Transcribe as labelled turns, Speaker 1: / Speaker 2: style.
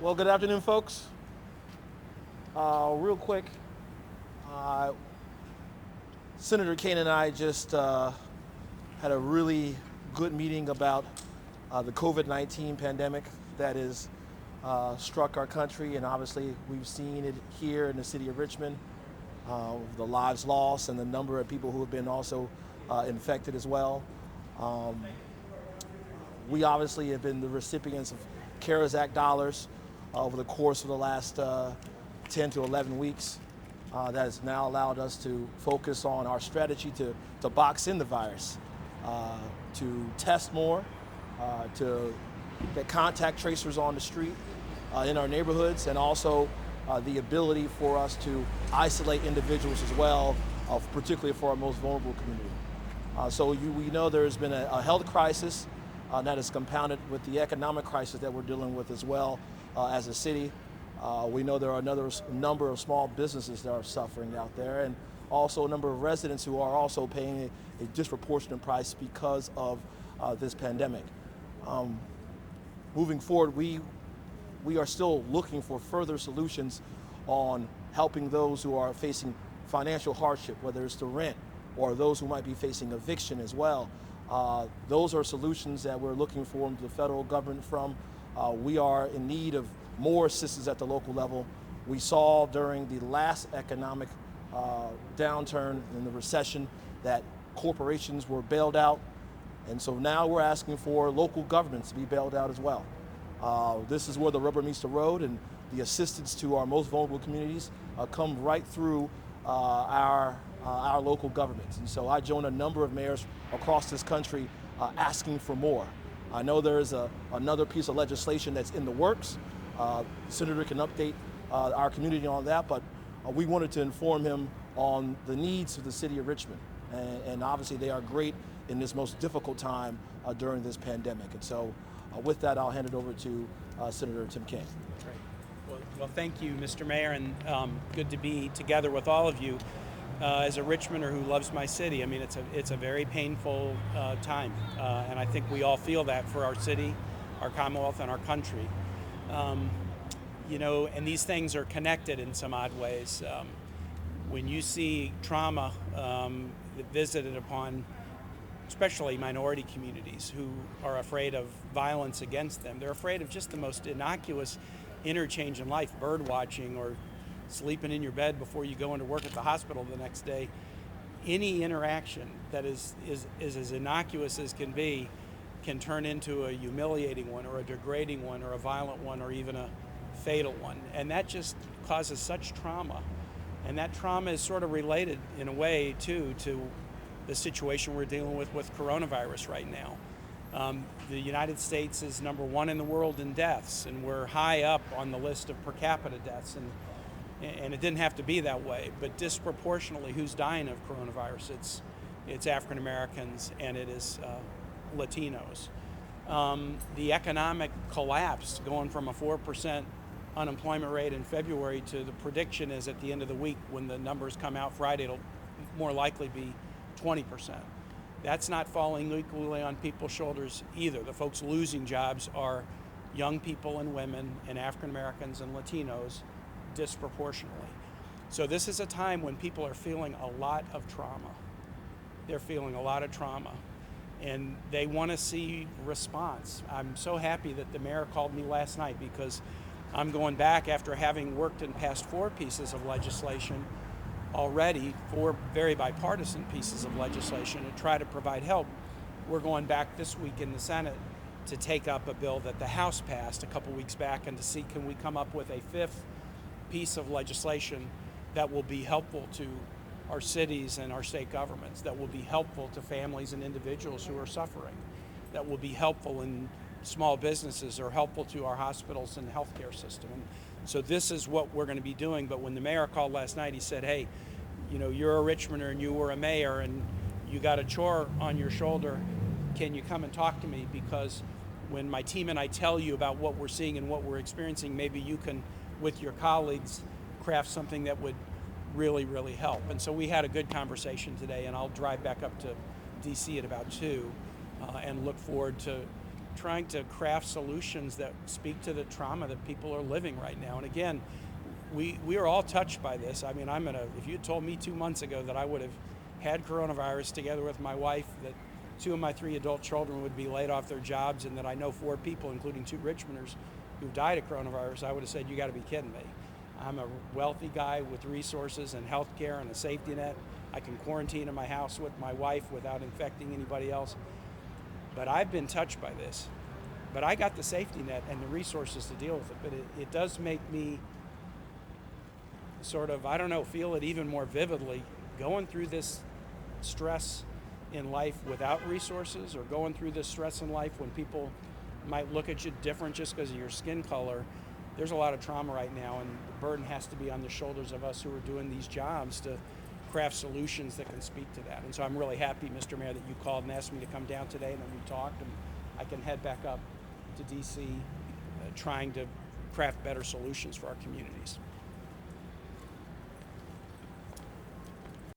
Speaker 1: Well, good afternoon, folks. Real quick, Senator Kaine and I just had a really good meeting about the COVID-19 pandemic that has struck our country, and obviously we've seen it here in the city of Richmond, the lives lost and the number of people who have been also infected as well. We obviously have been the recipients of CARES Act dollars over the course of the last 10 to 11 weeks. That has now allowed us to focus on our strategy to box in the virus, to test more, to get contact tracers on the street in our neighborhoods, and also the ability for us to isolate individuals as well, particularly for our most vulnerable community. We know there's been a health crisis that is compounded with the economic crisis that we're dealing with as well as a city. We know there are another number of small businesses that are suffering out there, and also a number of residents who are also paying a disproportionate price because of this pandemic. Moving forward, we are still looking for further solutions on helping those who are facing financial hardship, whether it's the rent or those who might be facing eviction as well. Those are solutions that we're looking for from the federal government from. We are in need of more assistance at the local level. We saw during the last economic downturn in the recession that corporations were bailed out, and so now we're asking for local governments to be bailed out as well. This is where the rubber meets the road, and the assistance to our most vulnerable communities come right through our local governments. And so I joined a number of mayors across this country asking for more. I know there is another piece of legislation that's in the works. The Senator can update our community on that, but we wanted to inform him on the needs of the city of Richmond. And obviously they are great in this most difficult time during this pandemic. And so with that, I'll hand it over to Senator Tim Kaine.
Speaker 2: Great. Well, thank you, Mr. Mayor, and good to be together with all of you. As a Richmonder who loves my city, I mean, it's a very painful time, and I think we all feel that for our city, our Commonwealth, and our country. And these things are connected in some odd ways. When you see trauma visited upon, especially minority communities who are afraid of violence against them, they're afraid of just the most innocuous interchange in life, bird watching or sleeping in your bed before you go into work at the hospital the next day. Any interaction that is as innocuous as can be can turn into a humiliating one or a degrading one or a violent one or even a fatal one. And that just causes such trauma. And that trauma is sort of related in a way too to the situation we're dealing with coronavirus right now. The United States is number one in the world in deaths, and we're high up on the list of per capita deaths. And it didn't have to be that way, but disproportionately, who's dying of coronavirus? It's African Americans and it is Latinos. The economic collapse, going from a 4% unemployment rate in February to the prediction is at the end of the week when the numbers come out Friday, it'll more likely be 20%. That's not falling equally on people's shoulders either. The folks losing jobs are young people and women and African Americans and Latinos disproportionately. So this is a time when people are feeling a lot of trauma. They're feeling a lot of trauma, and they want to see response. I'm so happy that the mayor called me last night because I'm going back after having worked and passed 4 pieces of legislation already, 4 very bipartisan pieces of legislation to try to provide help. We're going back this week in the Senate to take up a bill that the House passed a couple weeks back and to see can we come up with a 5th piece of legislation that will be helpful to our cities and our state governments, that will be helpful to families and individuals who are suffering, that will be helpful in small businesses or helpful to our hospitals and healthcare system. And so this is what we're going to be doing. But when the mayor called last night, he said, hey, you're a Richmonder and you were a mayor and you got a chore on your shoulder. Can you come and talk to me? Because when my team and I tell you about what we're seeing and what we're experiencing, maybe you can, with your colleagues, craft something that would really, really help. And so we had a good conversation today, and I'll drive back up to DC at about 2 and look forward to trying to craft solutions that speak to the trauma that people are living right now. And again, we are all touched by this. I mean, if you had told me 2 months ago that I would have had coronavirus together with my wife, that 2 of my 3 adult children would be laid off their jobs, and that I know 4 people, including 2 Richmonders, who died of coronavirus, I would have said, you got to be kidding me. I'm a wealthy guy with resources and health care and a safety net. I can quarantine in my house with my wife without infecting anybody else. But I've been touched by this. But I got the safety net and the resources to deal with it. But it does make me sort of, I don't know, feel it even more vividly, going through this stress in life without resources, or going through this stress in life when people might look at you different just because of your skin color. There's a lot of trauma right now, and the burden has to be on the shoulders of us who are doing these jobs to craft solutions that can speak to that. And so I'm really happy, Mr. Mayor, that you called and asked me to come down today, and then we talked, and I can head back up to DC trying to craft better solutions for our communities.